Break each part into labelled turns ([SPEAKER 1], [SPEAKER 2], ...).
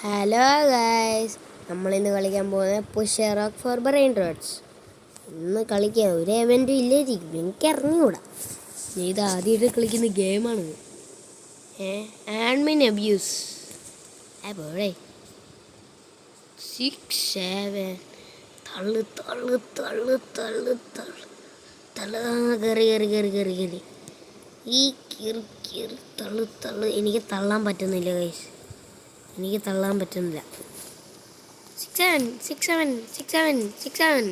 [SPEAKER 1] Hello guys, നമ്മളിന്ന് കളിക്കാൻ പോകുന്നത് പുഷ് റോക്ക് ഫോർ ബ്രെയിൻ റോട്ട്സ്. ഇന്ന് കളിക്കാൻ ഒരു എവൻറ്റും ഇല്ലായിരിക്കും, എനിക്ക് അറിഞ്ഞുകൂടാ. ഇത് ആദ്യമായിട്ട് കളിക്കുന്ന ഗെയിമാണ്. ആഡ്മിൻ അബ്യൂസ് പോഴേ 6-7 തള്ളു തള്ളു തള്ളു തള്ളു തള്ളു തള്ളു കയറി കയറി കയറി കയറി കയറി ഈ കീറി കീറി തള്ളു തള്ളു. എനിക്ക് തള്ളാൻ പറ്റുന്നില്ല ഗൈസ്, എനിക്ക് തള്ളാൻ പറ്റുന്നില്ല. 6-7 6-7 6-7 6-7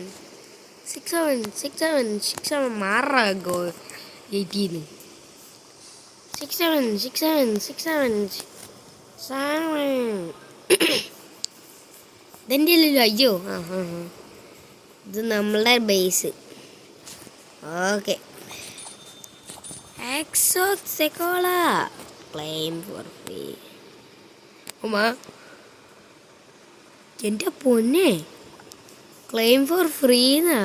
[SPEAKER 1] 6-7 6-7 6-7 മാറാ ഗോ 18 6-7 6-7 6-7 ഇതെൻ്റെ അല്ലല്ലോ. അയ്യോ, ഇത് നമ്മളുടെ ബേസ്. ഓക്കെ, എക്സോക്സെക്കോള ക്ലെയിം ഫോർ ഫ്രീ. എൻ്റെ പൊന്നെ, ക്ലെയിം ഫോർ ഫ്രീന്നാ.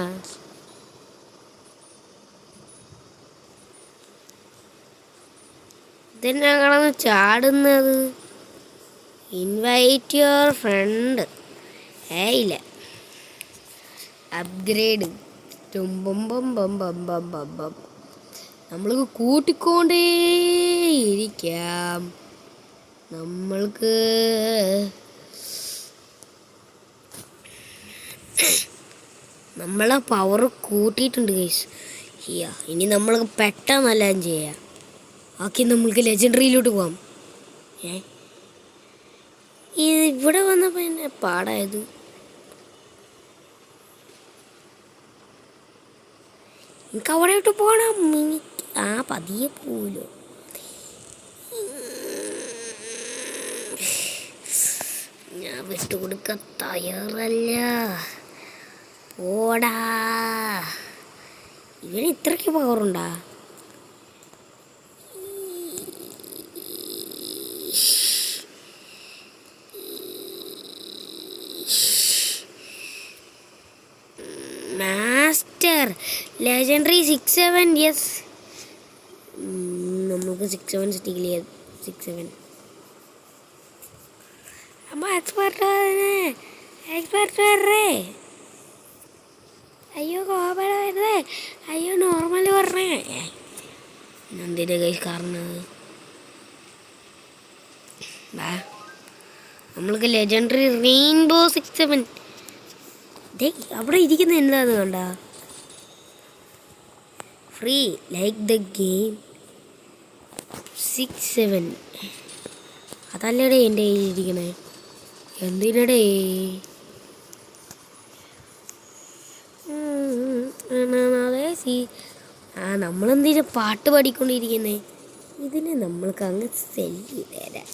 [SPEAKER 1] ഇതെന്നാ കിടന്ന് ചാടുന്നത്? Invite your friend. ഇല്ല, അപ്ഗ്രേഡ് നമ്മൾക്ക് കൂട്ടിക്കൊണ്ടേ ഇരിക്കാം. നമ്മൾക്ക് നമ്മളെ പവർ കൂട്ടിയിട്ടുണ്ട് ഗൈസ്. ഇനി നമ്മൾക്ക് പെട്ടെന്നെല്ലാം ചെയ്യാം. ബാക്കി നമ്മൾക്ക് ലെജൻഡറിയിലോട്ട് പോകാം. ഇത് ഇവിടെ വന്നപ്പോൾ എന്നെ പാടായത്. എനിക്ക് അവിടെയോട്ട് പോകണം. പതിയെ പോലോ. ഞാൻ വിട്ടുകൊടുക്കാൻ തയ്യാറല്ല. പോടാ, ഇവന് ഇത്രയ്ക്ക് പവറുണ്ടാ? Master legendary 6-7. യെസ്, നമുക്ക് 6-7 സിറ്റിക്കില്ല. 6-7 അമ്മ എക്സ്പെർട്ട് വരേ. അയ്യോ കോപട വരുന്നേ. അയ്യോ നോർമൽ പറഞ്ഞേ. എന്തിൻ്റെ കൈ കാരണത്? നമ്മൾക്ക് ലെജൻഡറി റെയിൻബോ 6-7. അവിടെ ഇരിക്കുന്ന എന്താന്ന് കണ്ട? Free like the game 6-7. അതല്ലേടേ എൻ്റെ കയ്യിലിരിക്കണേ. എന്തിനടേ? നമ്മളെന്തിനാ പാട്ട് പാടിക്കൊണ്ടിരിക്കുന്നേ? ഇതിനെ നമ്മൾക്ക് അങ്ങ് സെല്ല് തരാം.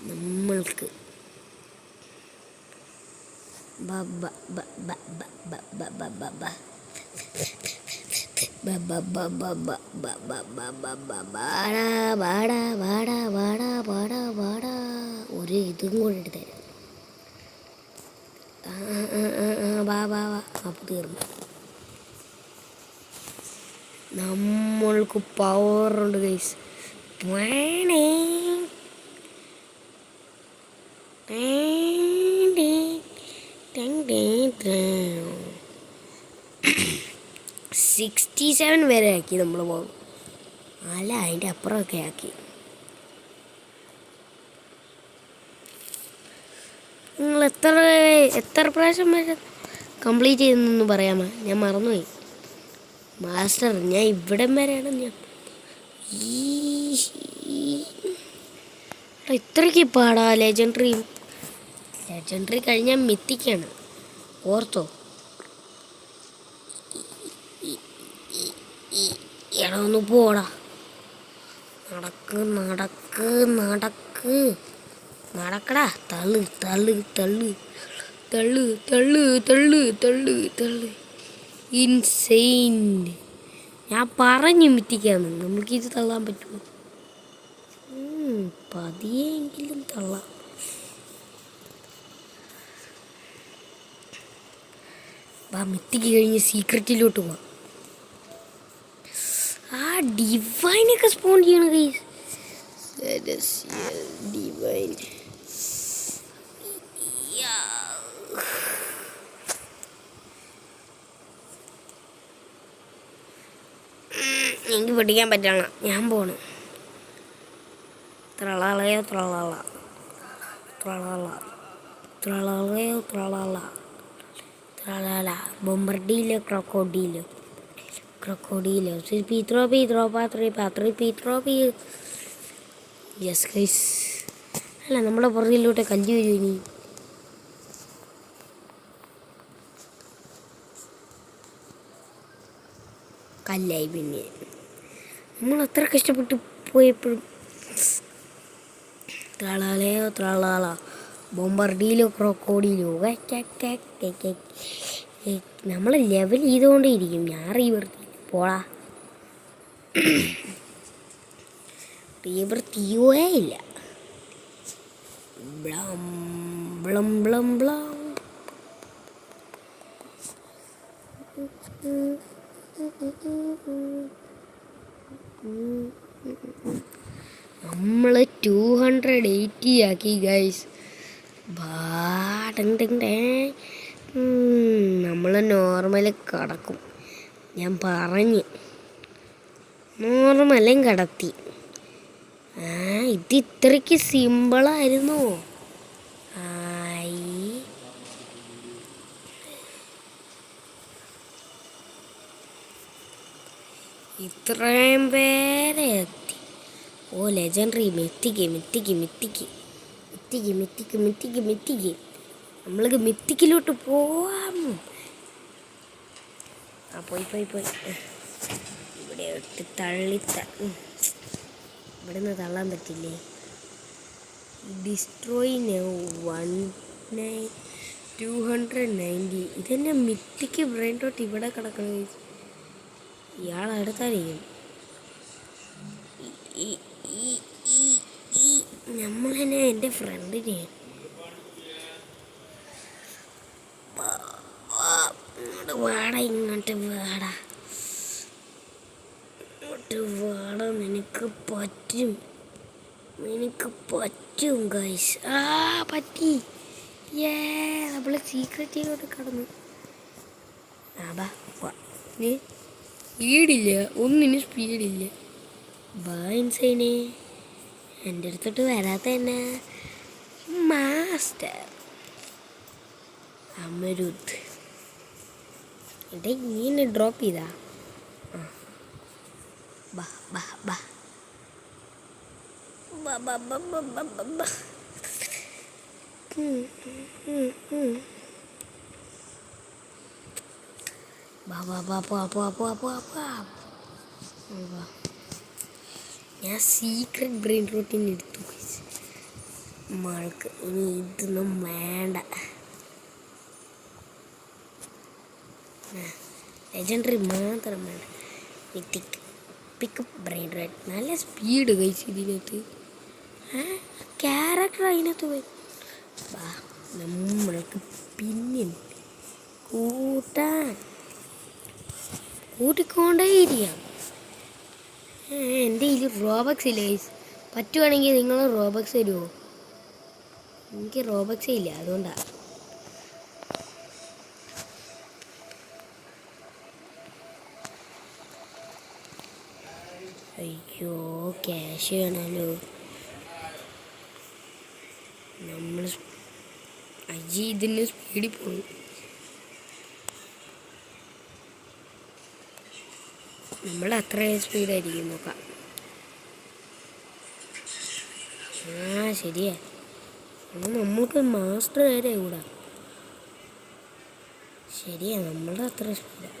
[SPEAKER 1] നമ്മൾക്ക് ഒരു ഇതും കൂടെ എടുത്ത് തരാം. അപ്പം തീർന്നു. നമ്മൾക്ക് പവറുണ്ട് ഗൈസ്. വേണേ 67 വരെ ആക്കി നമ്മൾ പോകും. അല്ല, അതിൻ്റെ അപ്പുറമൊക്കെ ആക്കി. നിങ്ങൾ എത്ര പ്രാവശ്യം വരെ കംപ്ലീറ്റ് ചെയ്തെന്നൊന്ന് പറയാമോ? ഞാൻ മറന്നുപോയി മാസ്റ്റർ. ഞാൻ ഇവിടം വരെയാണ്. ഇത്രയ്ക്ക് പാടാ. ലെജൻഡറി കഴിഞ്ഞാൽ മിത്തിക്കാണ്, ഓർത്തോ. ഒന്ന് പോടാ. നടക്കടാ. തള്ളു തള്ളു തള്ളു തള്ളു തള്ളു തള്ളു തള്ളു തള്ളു. ഇൻസെയിൻ. ഞാൻ പറഞ്ഞു മിത്തിക്കാന്ന്. നമുക്കിത് തള്ളാൻ പറ്റുമോ? പതിയെങ്കിലും തള്ളാം. മിത്തിക്ക് കഴിഞ്ഞ് സീക്രറ്റിലോട്ട് പോവാം. ഡിവൈനൊക്കെ സ്പോൺ ചെയ്യണം ഗൈസ്. ഡിവൈൻ എനിക്ക് പഠിക്കാൻ പറ്റണം. ഞാൻ പോണു. ത്രളളയോ ത്രളള ത്രളള ത്രളളയോ ത്രളള ത്രളള ബൊമ്പർഡിയിലോ ക്രൊക്കോഡിയിലോ ക്രൊക്കോഡിയിലോ പീത്രോ പീത്രോ പാത്രി പാത്രി പീത്രോ പീ. Yes guys. അല്ല, നമ്മുടെ പുറകിലോട്ട് കല്ല് വരും. ഇനി കല്ലായി. പിന്നെ നമ്മൾ അത്ര കഷ്ടപ്പെട്ട് പോയപ്പോഴും ത്രളളയോ ത്രളള ബൊമ്പർഡിയിലോ ക്രൊക്കോഡിയിലോ നമ്മൾ ലെവൽ ചെയ്തുകൊണ്ടേ ഇരിക്കും. ഞാൻ പോടാ തീവേ ഇല്ല. ബ്ലം ബ്ലം ബ്ലം ബ്ലം. നമ്മൾ 280 ആക്കി ഗൈസ്. നമ്മൾ നോർമൽ കടക്കും. ഞാൻ പറഞ്ഞ് നോർമലും കടത്തി. ഇത് ഇത്രയ്ക്ക് സിമ്പിളായിരുന്നോ? ഇത്രയും പേരെ എത്തി. ഓ legendary mythic mythic mythic mythic mythic mythic mythic. നമ്മൾക്ക് മിത്തിക്കിലോട്ട് പോവാം. പോയി പോയി പോയി. ഇവിടെ ഇട്ട് ഇവിടെ നിന്ന് തള്ളാൻ പറ്റില്ലേ? ഡിസ്ട്രോയ് 290. ഇതെന്നെ മിത്തിക്ക് ബ്രെയിൻ റോട്ട് ഇവിടെ കിടക്കണം. ഇയാളെടുത്തായിരിക്കും. നമ്മളെന്നെ എൻ്റെ ഫ്രണ്ടിനെ വാട ഇങ്ങോട്ട് വാടാ ഇങ്ങോട്ട് വാടാ. നിനക്ക് പറ്റും ഗൈസ്. പറ്റി. നമ്മൾ സീക്രറ്റിലോട്ട് കടന്നു. സ്പീഡില്ല, ഒന്നിനും സ്പീഡില്ല. ഇൻസൈനെ എൻ്റെ അടുത്തോട്ട് വരാത്ത തന്നെ മാസ്റ്റർ അമരുദ്. ഇങ്ങനെ ഡ്രോപ്പ് ചെയ്താ ബാ ബാ ബാ ബാ ബാ ബാ ബാ ബാ ബാ. ഞാൻ സീക്രട്ട് ബ്രെയിൻ റോട്ടിന് എടുത്തു. നമ്മൾക്ക് ഇനി ഇതൊന്നും വേണ്ട. ലെജൻഡറി മാത്രം വേണ്ട. Mythic pickup brain rote. നല്ല സ്പീഡ് കഴിച്ച് ഇതിനകത്ത്. ക്യാരക്ടർ അതിനകത്ത് പോയി. നമ്മൾക്ക് പിന്നെ കൂട്ടിക്കൊണ്ടേയിരിക്കാം. എൻ്റെ ഇതിൽ റോബക്സ് ഇല്ല ഗൈസ്. പറ്റുവാണെങ്കിൽ നിങ്ങൾ റോബക്സ് തരുമോ? എനിക്ക് റോബക്സേ ഇല്ല, അതുകൊണ്ടാണ്. അയ്യോ, ക്യാഷ് വേണമല്ലോ. നമ്മൾ ഇതിന് സ്പീഡിൽ പോകും. നമ്മൾ അത്രയും സ്പീഡായിരിക്കും. നോക്കാം. ശരിയാ. നമ്മൾക്ക് മാസ്റ്റർ നേരെ കൂടാ. ശരിയാ, നമ്മളുടെ അത്ര സ്പീഡാണ്.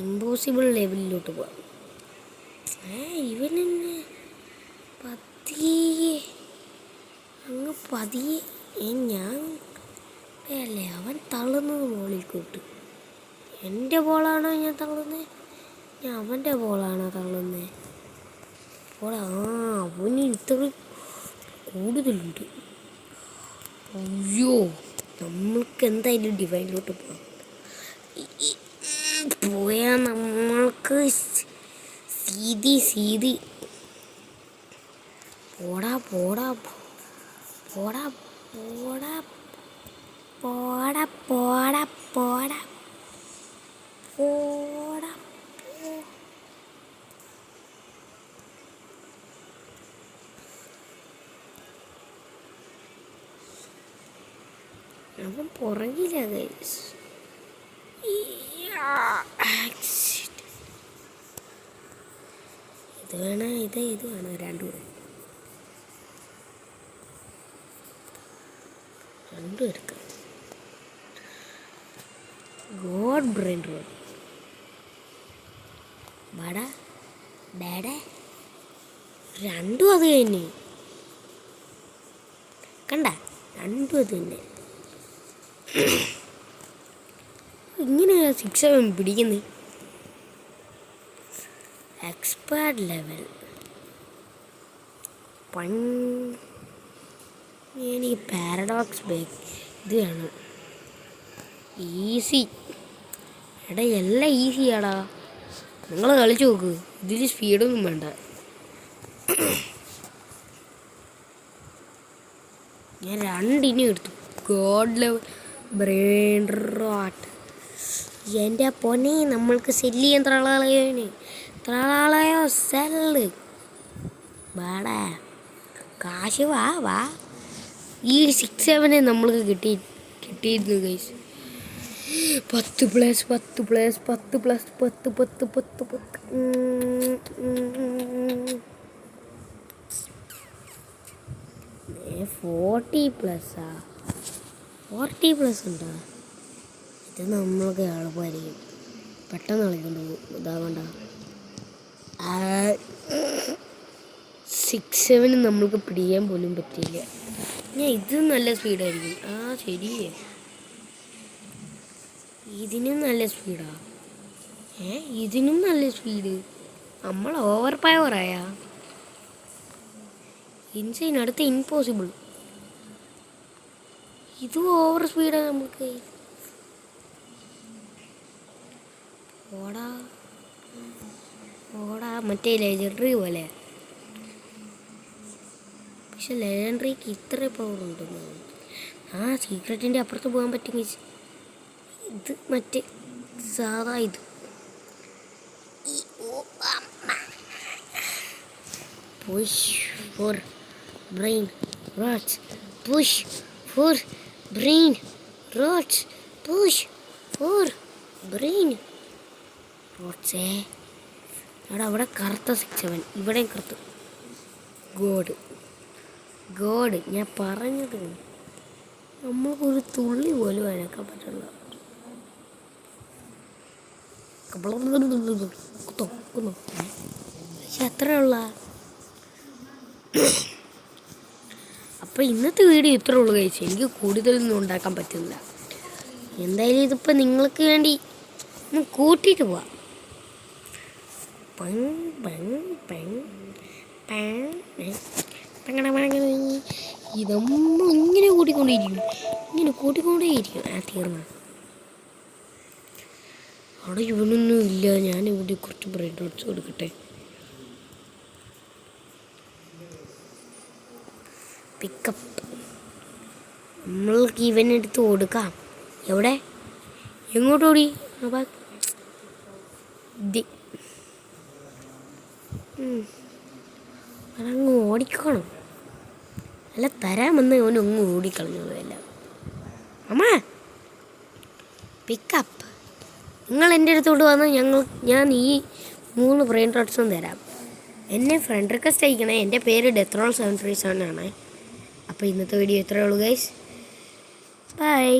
[SPEAKER 1] ഇമ്പോസിബിൾ ലെവലിലോട്ട് പോവാം. ഇവനെന്നെ പതിയെ ഞാൻ അല്ലേ അവൻ തള്ളുന്നത് മുകളിൽ കൂട്ട്. എൻ്റെ ബോളാണോ ഞാൻ തള്ളുന്നത്? ഞാൻ അവൻ്റെ ബോളാണോ തള്ളുന്നത്? അവന് ഇത്ര കൂടുതലുണ്ട്. അയ്യോ, നമ്മൾക്ക് എന്തായാലും ഡിവൈനിലോട്ട് പോയാൽ നമ്മൾക്ക് സീതി പോടാ പോടാ പോടാ പോടാ പോടാ പോടാ പോടാ. ഓടാ അവൻ പുറകില്ല ഗൈസ്. ഇത് വേണം, ഇത് വേണം, രണ്ടും എടുക്കാം. ഗോഡ് ബ്രെയിൻ റോഡ് ബടാ ഡാഡേ രണ്ടും അത് തന്നെ കണ്ട, രണ്ടും അത് തന്നെ. ഇങ്ങനെയാ 6-7 പിടിക്കുന്നത്. എക്സ്പേർട്ട് ലെവൽ എനിക്ക് പാരഡോക്സ് ബേക്ക് ഇത് വേണം. ഈസി എടാ, എല്ലാം ഈസിയാടാ. നിങ്ങൾ കളിച്ച് നോക്ക്, ഇതിൽ സ്പീഡൊന്നും വേണ്ട. ഞാൻ രണ്ടിനും എടുത്തു. God level brain rote. എൻ്റെ പൊന്നെ, നമ്മൾക്ക് സെല്ല് ചെയ്യാൻ ത്രളാളയോ സെല്ല് വാടാ. കാശ് വാ. ഈ 6-7 നമ്മൾക്ക് കിട്ടിയിരുന്നു guys. 10 plus 10 plus 10 plus 10 10 10 10 40 പ്ലസ്സാ. 40 plus ഉണ്ടോ? ഇത് നമ്മൾക്ക് എളുപ്പമായിരിക്കും, പെട്ടെന്ന് കളിക്കൊണ്ട് പോകും. ഇതാകണ്ട 6-7 നമ്മൾക്ക് പിടിക്കാൻ പോലും പറ്റില്ല. ഇത് നല്ല സ്പീഡായിരിക്കും. ശരിയേ, ഇതിനും നല്ല സ്പീഡാ. ഇതിനും നല്ല സ്പീഡ്. നമ്മൾ ഓവർ പവറായ ഇൻസൈൻ, അടുത്ത ഇമ്പോസിബിൾ. ഇതും ഓവർ സ്പീഡാണ് നമുക്ക്. ഓടാ മറ്റേ ലെജൻഡറി പോലെ. പക്ഷെ ലെജൻഡറിക്ക് ഇത്ര പവർ ഉണ്ടെന്ന്. സീക്രട്ടിൻ്റെ അപ്പുറത്ത് പോകാൻ പറ്റുമെങ്കിൽ ഇത് മറ്റേ സാധാ ഇത്. Push for brain rots, push for brain rots, push for brain റോട്ട്സേ. അവിടെ കറുത്ത 6-7, ഇവിടെയും കറുത്ത്. ഗോഡ് ഞാൻ പറഞ്ഞത്, നമ്മൾക്കൊരു തുള്ളി പോലും അനക്കാൻ പറ്റില്ല. പക്ഷെ അത്രയുള്ള. അപ്പം ഇന്നത്തെ വീഡിയോ ഇത്രേ ഉള്ളൂ കഴിച്ചു. എനിക്ക് കൂടുതലൊന്നും ഉണ്ടാക്കാൻ പറ്റുന്നില്ല. എന്തായാലും ഇതിപ്പോൾ നിങ്ങൾക്ക് വേണ്ടി ഒന്ന് കൂട്ടിയിട്ട് പോവാം. ഇതമ്മ ഇങ്ങനെ കൂട്ടിക്കൊണ്ടേയിരിക്കും. തീർന്ന അവിടെ ഇവനൊന്നും ഇല്ല. ഞാനിവിടെ കുറച്ച് ബ്രെഡ് റോട്ട്സ് കൊടുക്കട്ടെ. പിക്കപ്പ് നമ്മൾക്ക് ഇവനെടുത്ത് കൊടുക്കാം. എവിടെ, എങ്ങോട്ടോടി? അതങ്ങ് ഓടിക്കണം. അല്ല, തരാമെന്ന് അവനൊങ്ങ് ഓടിക്കളഞ്ഞതല്ല. അമ്മ പിക്കപ്പ്, നിങ്ങൾ എൻ്റെ അടുത്തോട്ട് വന്നാൽ ഞാൻ ഈ 3 ബ്രെയിൻ റോട്ട്സും തരാം. എന്നെ ഫ്രണ്ട് റിക്വസ്റ്റ് അയക്കണേ. എൻ്റെ പേര് ഡെത്രോൾ 737 ആണ്. അപ്പോൾ ഇന്നത്തെ വീഡിയോ ഇത്രയേ ഉള്ളൂ ഗൈസ്. ബൈ.